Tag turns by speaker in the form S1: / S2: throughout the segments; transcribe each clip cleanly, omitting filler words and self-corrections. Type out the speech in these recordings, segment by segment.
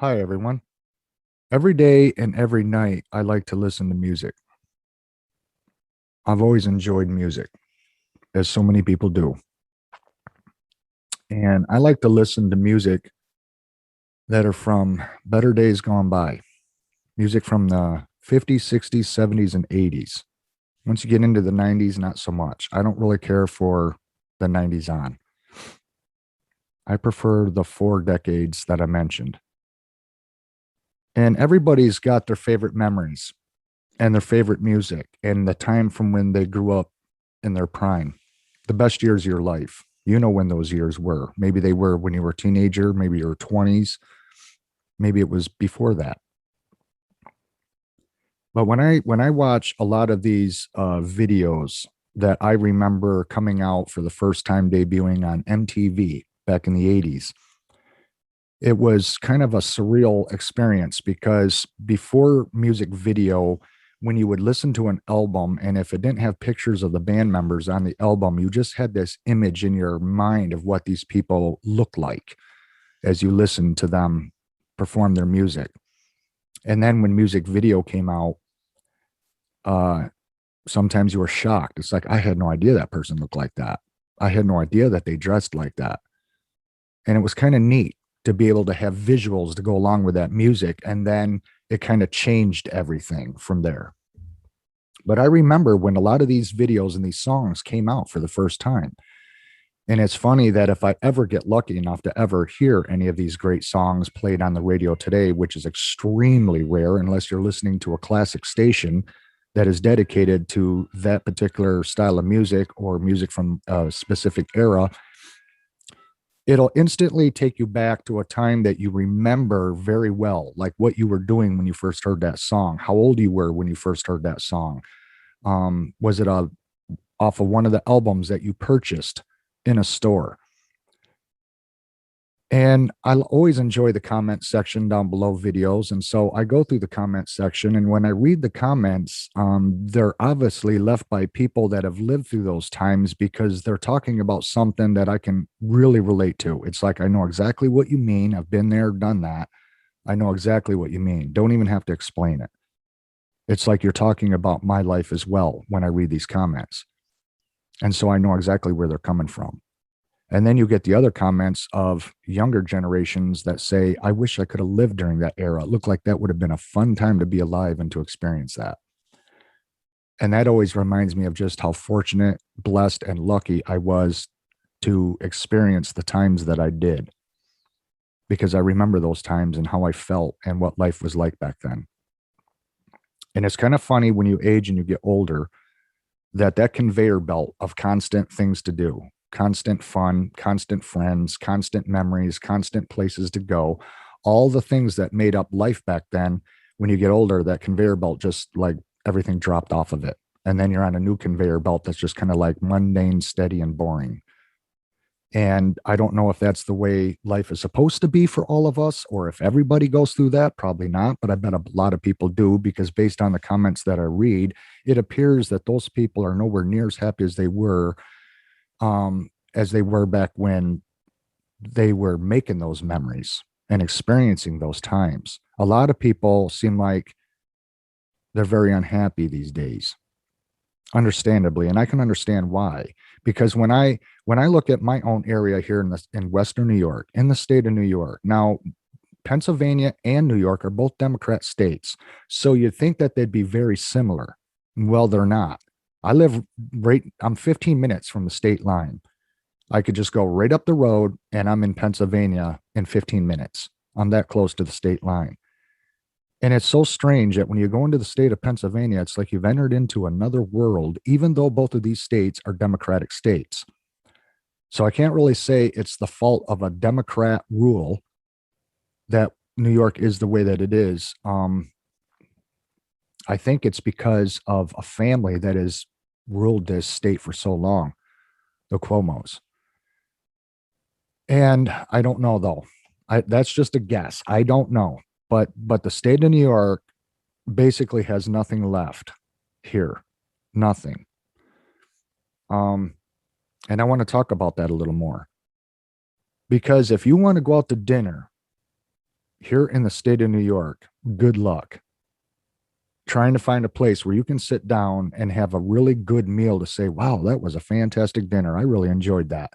S1: Hi, everyone. Every day and every night, I like to listen to music. I've always enjoyed music, as so many people do. And I like to listen to music that are from better days gone by, music from the 50s, 60s, 70s, and 80s. Once you get into the 90s, not so much. I don't really care for the 90s on. I prefer the four decades that I mentioned. And everybody's got their favorite memories and their favorite music and the time from when they grew up in their prime, the best years of your life. You know when those years were. Maybe they were when you were a teenager, maybe your 20s, maybe it was before that. But when I watch a lot of these videos that I remember coming out for the first time debuting on MTV back in the 80s, it was kind of a surreal experience because before music video, when you would listen to an album and if it didn't have pictures of the band members on the album, you just had this image in your mind of what these people looked like as you listened to them perform their music. And then when music video came out, uh, sometimes you were shocked. It's like, I had no idea that person looked like that. I had no idea that they dressed like that. And it was kind of neat to be able to have visuals to go along with that music. And then it kind of changed everything from there. But I remember when a lot of these videos and these songs came out for the first time. And it's funny that if I ever get lucky enough to ever hear any of these great songs played on the radio today, which is extremely rare unless you're listening to a classic station that is dedicated to that particular style of music or music from a specific era, it'll instantly take you back to a time that you remember very well, like what you were doing when you first heard that song, how old you were when you first heard that song. Was it off of one of the albums that you purchased in a store? And I always enjoy the comment section down below videos. And so I go through the comment section. And when I read the comments, they're obviously left by people that have lived through those times because they're talking about something that I can really relate to. It's like, I know exactly what you mean. I've been there, done that. I know exactly what you mean. Don't even have to explain it. It's like you're talking about my life as well when I read these comments. And so I know exactly where they're coming from. And then you get the other comments of younger generations that say, I wish I could have lived during that era. It looked like that would have been a fun time to be alive and to experience that. And that always reminds me of just how fortunate, blessed, and lucky I was to experience the times that I did, because I remember those times and how I felt and what life was like back then. And it's kind of funny when you age and you get older that conveyor belt of constant things to do, constant fun, constant friends, constant memories, constant places to go, all the things that made up life back then, when you get older, that conveyor belt just like everything dropped off of it. And then you're on a new conveyor belt that's just kind of like mundane, steady, and boring. And I don't know if that's the way life is supposed to be for all of us, or if everybody goes through that. Probably not, but I bet a lot of people do, because based on the comments that I read, it appears that those people are nowhere near as happy as they were back when they were making those memories and experiencing those times. A lot of people seem like they're very unhappy these days, understandably, and I can understand why. Because when I look at my own area here in Western New York, in the state of New York, now Pennsylvania and New York are both Democrat states, so you'd think that they'd be very similar. Well, they're not. I live I'm 15 minutes from the state line. I could just go right up the road and I'm in Pennsylvania in 15 minutes. I'm that close to the state line. And it's so strange that when you go into the state of Pennsylvania, it's like you've entered into another world, even though both of these states are Democratic states. So I can't really say it's the fault of a Democrat rule that New York is the way that it is. I think it's because of a family that has ruled this state for so long, the Cuomo's. And I don't know though. That's just a guess. I don't know. But the state of New York basically has nothing left here. Nothing. Um, and I want to talk about that a little more. Because if you want to go out to dinner here in the state of New York, good luck trying to find a place where you can sit down and have a really good meal to say, wow, that was a fantastic dinner. I really enjoyed that.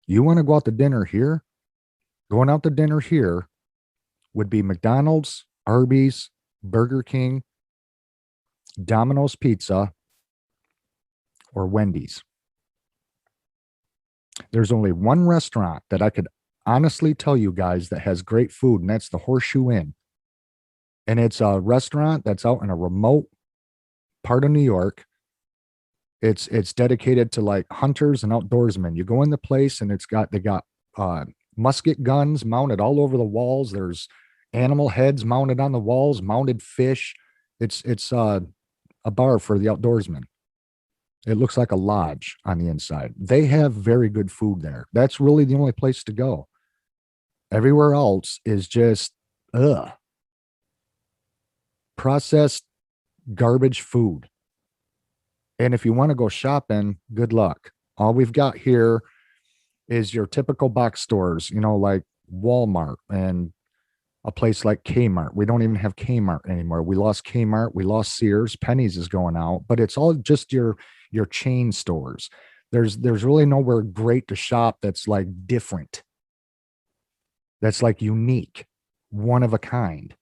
S1: You want to go out to dinner here? Going out to dinner here would be McDonald's, Arby's, Burger King, Domino's Pizza, or Wendy's. There's only one restaurant that I could honestly tell you guys that has great food, and that's the Horseshoe Inn. And it's a restaurant that's out in a remote part of New York. It's dedicated to like hunters and outdoorsmen. You go in the place and they got musket guns mounted all over the walls. There's animal heads mounted on the walls, mounted fish. It's a bar for the outdoorsmen. It looks like a lodge on the inside. They have very good food there. That's really the only place to go. Everywhere else is just processed garbage food. And if you want to go shopping, good luck. All we've got here is your typical box stores, like Walmart and a place like Kmart. We don't even have Kmart anymore. We lost Kmart. We lost Sears. Penny's is going out, but it's all just your chain stores. There's really nowhere great to shop that's like different. That's like unique, one of a kind.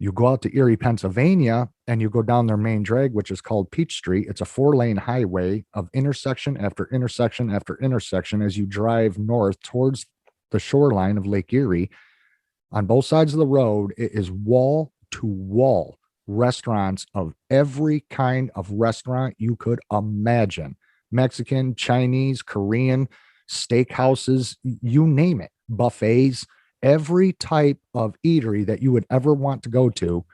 S1: You go out to Erie, Pennsylvania, and you go down their main drag, which is called Peach Street. It's a 4-lane highway of intersection after intersection after intersection as you drive north towards the shoreline of Lake Erie. On both sides of the road, it is wall to wall restaurants of every kind of restaurant you could imagine. Mexican, Chinese, Korean, steakhouses, you name it, buffets. Every type of eatery that you would ever want to go to,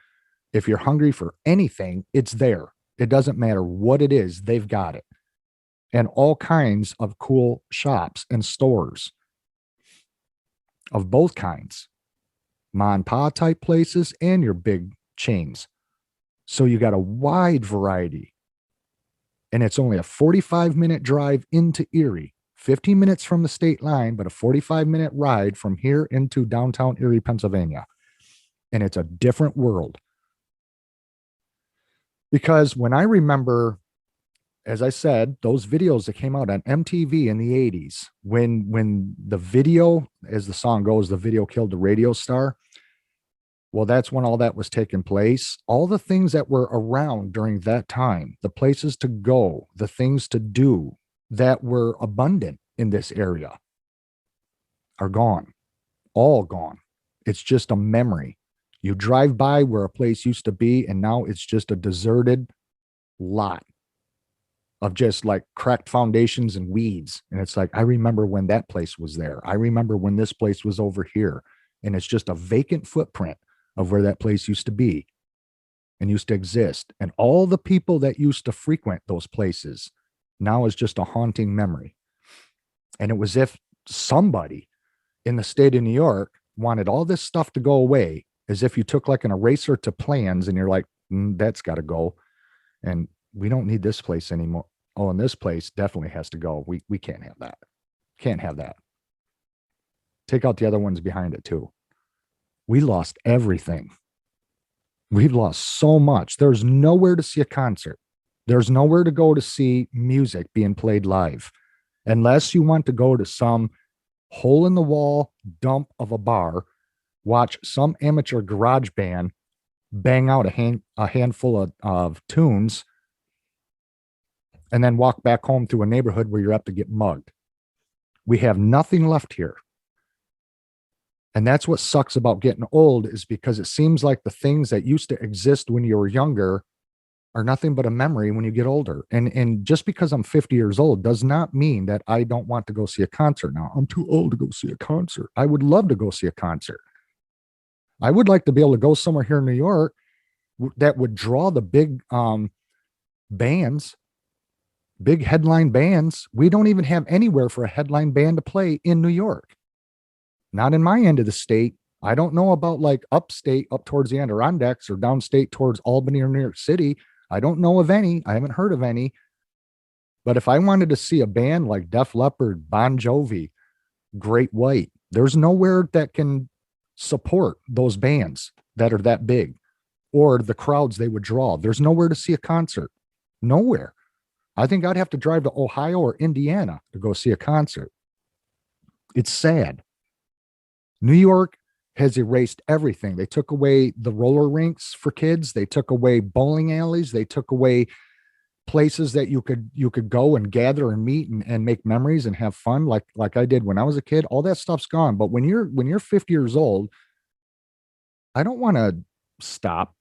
S1: if you're hungry for anything, it's there. It doesn't matter what it is, they've got it. And all kinds of cool shops and stores of both kinds, ma and pa type places and your big chains. So you got a wide variety. And it's only a 45-minute drive into Erie. 15 minutes from the state line, but a 45-minute ride from here into downtown Erie, Pennsylvania. And it's a different world. Because when I remember, as I said, those videos that came out on MTV in the 80s, when the video, as the song goes, the video killed the radio star. Well, that's when all that was taking place. All the things that were around during that time, the places to go, the things to do, that were abundant in this area are gone, all gone. It's just a memory. You drive by where a place used to be, and now it's just a deserted lot of just like cracked foundations and weeds. And it's like, I remember when that place was there. I remember when this place was over here. And it's just a vacant footprint of where that place used to be and used to exist. And all the people that used to frequent those places now is just a haunting memory. And it was if somebody in the state of New York wanted all this stuff to go away, as if you took like an eraser to plans and you're like, that's got to go. And we don't need this place anymore. Oh, and this place definitely has to go. We can't have that. Can't have that. Take out the other ones behind it too. We lost everything. We've lost so much. There's nowhere to see a concert. There's nowhere to go to see music being played live, unless you want to go to some hole in the wall dump of a bar, watch some amateur garage band bang out a handful of tunes, and then walk back home to a neighborhood where you're up to get mugged. We have nothing left here. And that's what sucks about getting old, is because it seems like the things that used to exist when you were younger are nothing but a memory when you get older. And just because I'm 50 years old does not mean that I don't want to go see a concert now. I'm too old to go see a concert. I would love to go see a concert. I would like to be able to go somewhere here in New York that would draw the big bands, big headline bands. We don't even have anywhere for a headline band to play in New York. Not in my end of the state. I don't know about like upstate, up towards the Adirondacks, or downstate towards Albany or New York City. I don't know of any. I haven't heard of any. But if I wanted to see a band like Def Leppard, Bon Jovi, Great White, there's nowhere that can support those bands that are that big or the crowds they would draw. There's nowhere to see a concert. Nowhere. I think I'd have to drive to Ohio or Indiana to go see a concert. It's sad. New York has erased everything. They took away the roller rinks for kids. They took away bowling alleys. They took away places that you could go and gather and meet and make memories and have fun like I did when I was a kid. All that stuff's gone. But when you're 50 years old, I don't want to stop.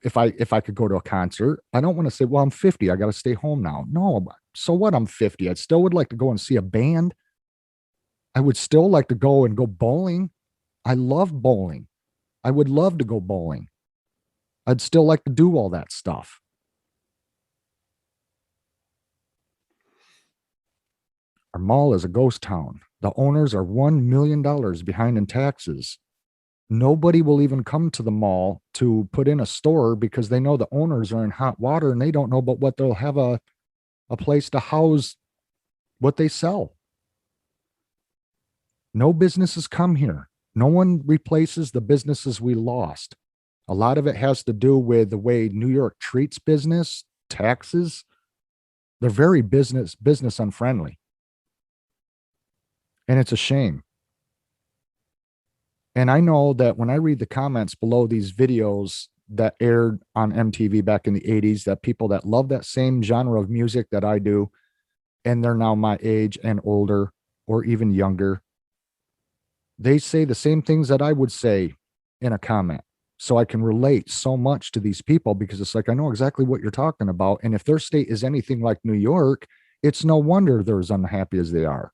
S1: If I could go to a concert, I don't want to say, well, I'm 50, I got to stay home now. No, so what? I'm 50. I still would like to go and see a band. I would still like to go and go bowling. I love bowling. I would love to go bowling. I'd still like to do all that stuff. Our mall is a ghost town. The owners are $1 million behind in taxes. Nobody will even come to the mall to put in a store because they know the owners are in hot water and they don't know but what they'll have a place to house what they sell. No businesses come here. No one replaces the businesses we lost. A lot of it has to do with the way New York treats business, taxes. They're very business unfriendly. And it's a shame. And I know that when I read the comments below these videos that aired on MTV back in the 80s, that people that love that same genre of music that I do, and they're now my age and older or even younger, they say the same things that I would say in a comment. So I can relate so much to these people because it's like, I know exactly what you're talking about. And if their state is anything like New York, it's no wonder they're as unhappy as they are.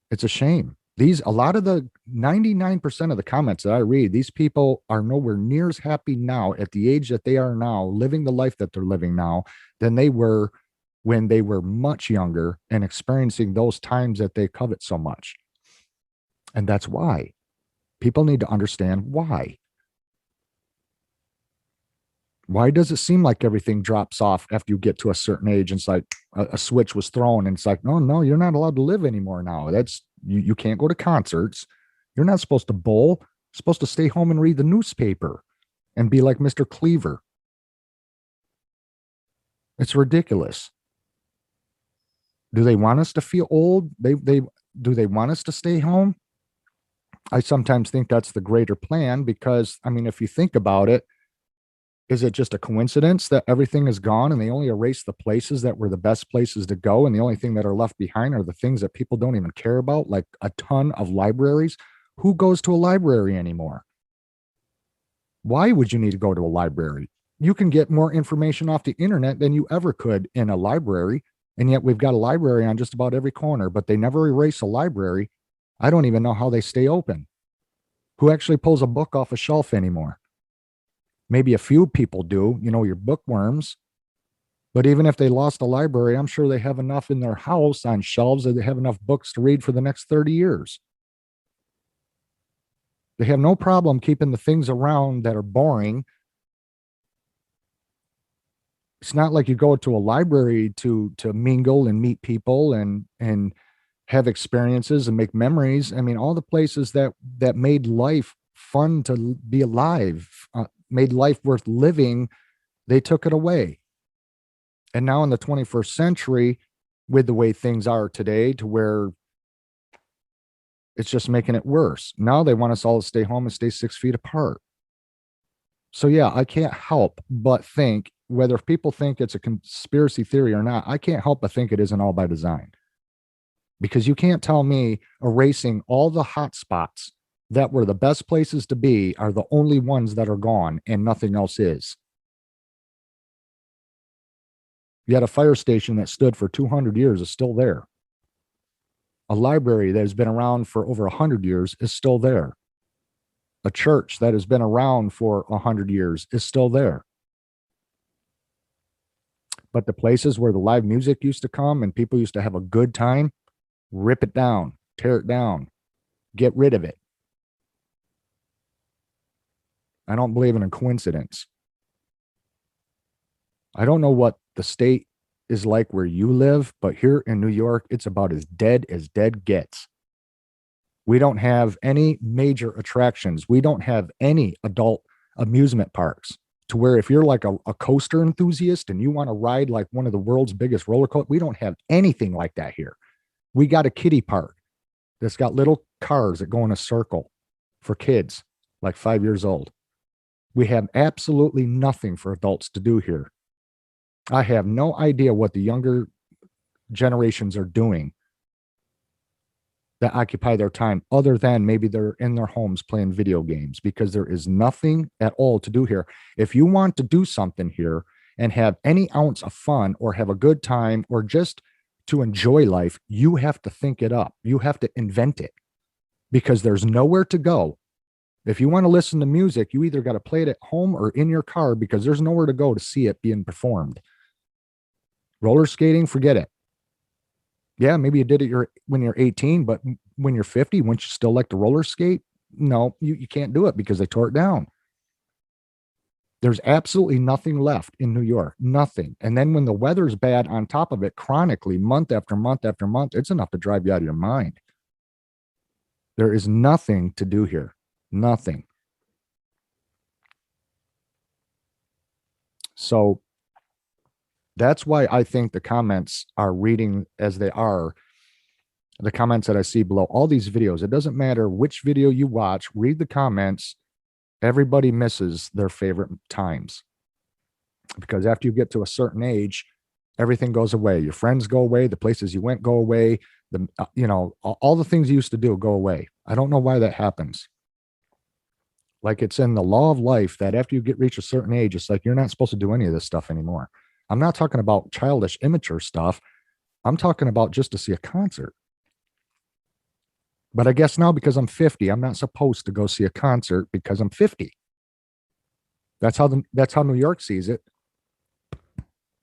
S1: It's a shame. A lot of the 99% of the comments that I read, these people are nowhere near as happy now at the age that they are now, living the life that they're living now, than they were when they were much younger and experiencing those times that they covet so much. And that's why people need to understand why. Why does it seem like everything drops off after you get to a certain age? And it's like a switch was thrown and it's like, no, you're not allowed to live anymore now. You can't go to concerts. You're not supposed to bowl. You're supposed to stay home and read the newspaper and be like Mr. Cleaver. It's ridiculous. Do they want us to feel old? Do they want us to stay home? I sometimes think that's the greater plan because, I mean, if you think about it, is it just a coincidence that everything is gone and they only erase the places that were the best places to go? And the only thing that are left behind are the things that people don't even care about, like a ton of libraries. Who goes to a library anymore? Why would you need to go to a library? You can get more information off the internet than you ever could in a library. And yet we've got a library on just about every corner, but they never erase a library. I don't even know how they stay open. Who actually pulls a book off a shelf anymore? Maybe a few people do, your bookworms. But even if they lost a library, I'm sure they have enough in their house on shelves that they have enough books to read for the next 30 years. They have no problem keeping the things around that are boring. It's not like you go to a library to mingle and meet people and have experiences and make memories. I mean, all the places that made life fun to be alive, made life worth living, they took it away. And now in the 21st century, with the way things are today, to where it's just making it worse. Now they want us all to stay home and stay 6 feet apart. So yeah, I can't help but think, whether people think it's a conspiracy theory or not, I can't help but think it isn't all by design. Because you can't tell me erasing all the hot spots that were the best places to be are the only ones that are gone and nothing else is. Yet a fire station that stood for 200 years is still there. A library that has been around for over 100 years is still there. A church that has been around for 100 years is still there. But the places where the live music used to come and people used to have a good time, rip it down, tear it down, get rid of it. I don't believe in a coincidence. I don't know what the state is like where you live, but here in New York, it's about as dead gets. We don't have any major attractions. We don't have any adult amusement parks to where if you're like a coaster enthusiast and you want to ride like one of the world's biggest roller coasters, we don't have anything like that here. We got a kiddie park that's got little cars that go in a circle for kids like 5 years old. We have absolutely nothing for adults to do here. I have no idea what the younger generations are doing that occupy their time other than maybe they're in their homes playing video games, because there is nothing at all to do here. If you want to do something here and have any ounce of fun or have a good time or just to enjoy life, you have to think it up. You have to invent it, because there's nowhere to go. If you want to listen to music, you either got to play it at home or in your car, because there's nowhere to go to see it being performed. Roller skating, forget it. Yeah, maybe you did it when you're 18, but when you're 50, wouldn't you still like to roller skate? No, you can't do it because they tore it down. There's absolutely nothing left in New York, nothing. And then when the weather's bad on top of it, chronically, month after month after month, it's enough to drive you out of your mind. There is nothing to do here, nothing. So that's why I think the comments are reading as they are. The comments that I see below all these videos, it doesn't matter which video you watch, read the comments. Everybody misses their favorite times, because after you get to a certain age, everything goes away. Your friends go away. The places you went go away. All the things you used to do go away. I don't know why that happens. Like, it's in the law of life that after you reach a certain age, it's like you're not supposed to do any of this stuff anymore. I'm not talking about childish, immature stuff. I'm talking about just to see a concert. But I guess now, because I'm 50, I'm not supposed to go see a concert because I'm 50. That's how New York sees it.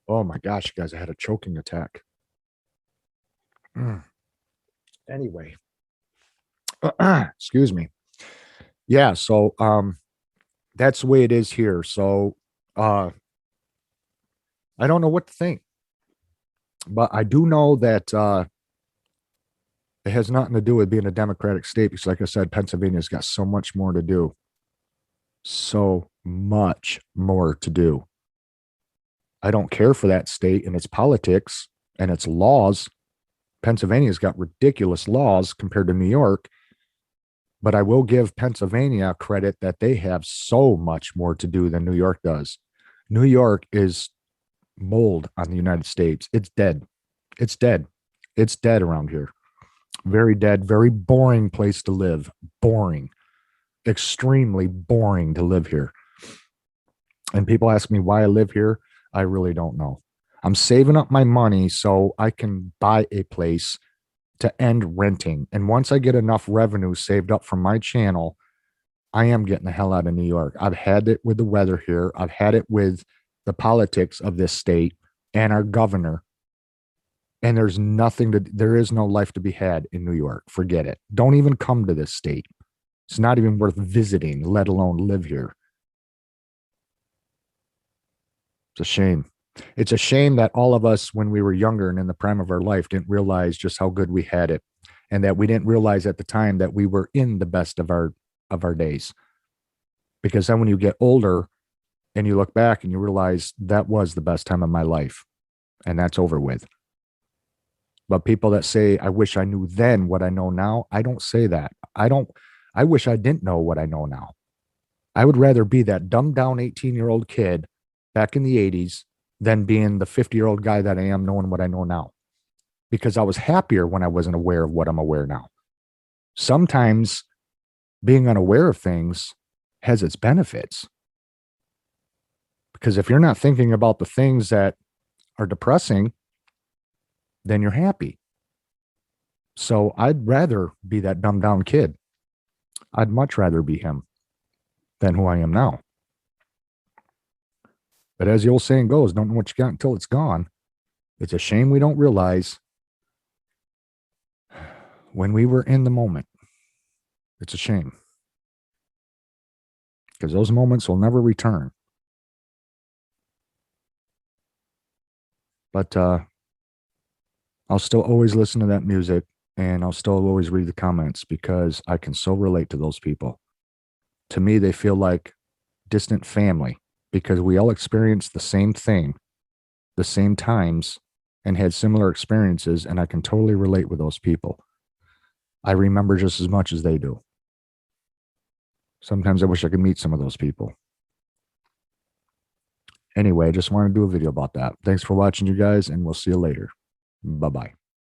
S1: Oh my gosh, guys, I had a choking attack. Anyway, excuse me. Yeah, so that's the way it is here. So I don't know what to think. But I do know that it has nothing to do with being a Democratic state, because, like I said, Pennsylvania's got so much more to do. So much more to do. I don't care for that state and its politics and its laws. Pennsylvania's got ridiculous laws compared to New York, but I will give Pennsylvania credit that they have so much more to do than New York does. New York is mold on the United States. It's dead. It's dead. It's dead around here. Very dead, very boring place to live. Boring. Extremely boring to live here. And people ask me why I live here. I really don't know. I'm saving up my money so I can buy a place to end renting. And once I get enough revenue saved up from my channel, I am getting the hell out of New York. I've had it with the weather here. I've had it with the politics of this state and our governor. And there is no life to be had in New York. Forget it. Don't even come to this state. It's not even worth visiting, let alone live here. It's a shame. It's a shame that all of us, when we were younger and in the prime of our life, didn't realize just how good we had it, and that we didn't realize at the time that we were in the best of our days. Because then when you get older and you look back and you realize that was the best time of my life, and that's over with. But people that say, I wish I knew then what I know now, I don't say that. I wish I didn't know what I know now. I would rather be that dumbed down 18-year-old kid back in the 80s than being the 50-year-old guy that I am knowing what I know now. Because I was happier when I wasn't aware of what I'm aware now. Sometimes being unaware of things has its benefits. Because if you're not thinking about the things that are depressing, then you're happy. So I'd rather be that dumbed down kid. I'd much rather be him than who I am now. But as the old saying goes, don't know what you got until it's gone. It's a shame we don't realize when we were in the moment. It's a shame. Because those moments will never return. But I'll still always listen to that music. and I'll still always read the comments because I can so relate to those people. To me, they feel like distant family because we all experienced the same thing, the same times, and had similar experiences, and I can totally relate with those people. I remember just as much as they do. Sometimes I wish I could meet some of those people. Anyway, I just wanted to do a video about that. Thanks for watching, you guys, and we'll see you later. Bye bye.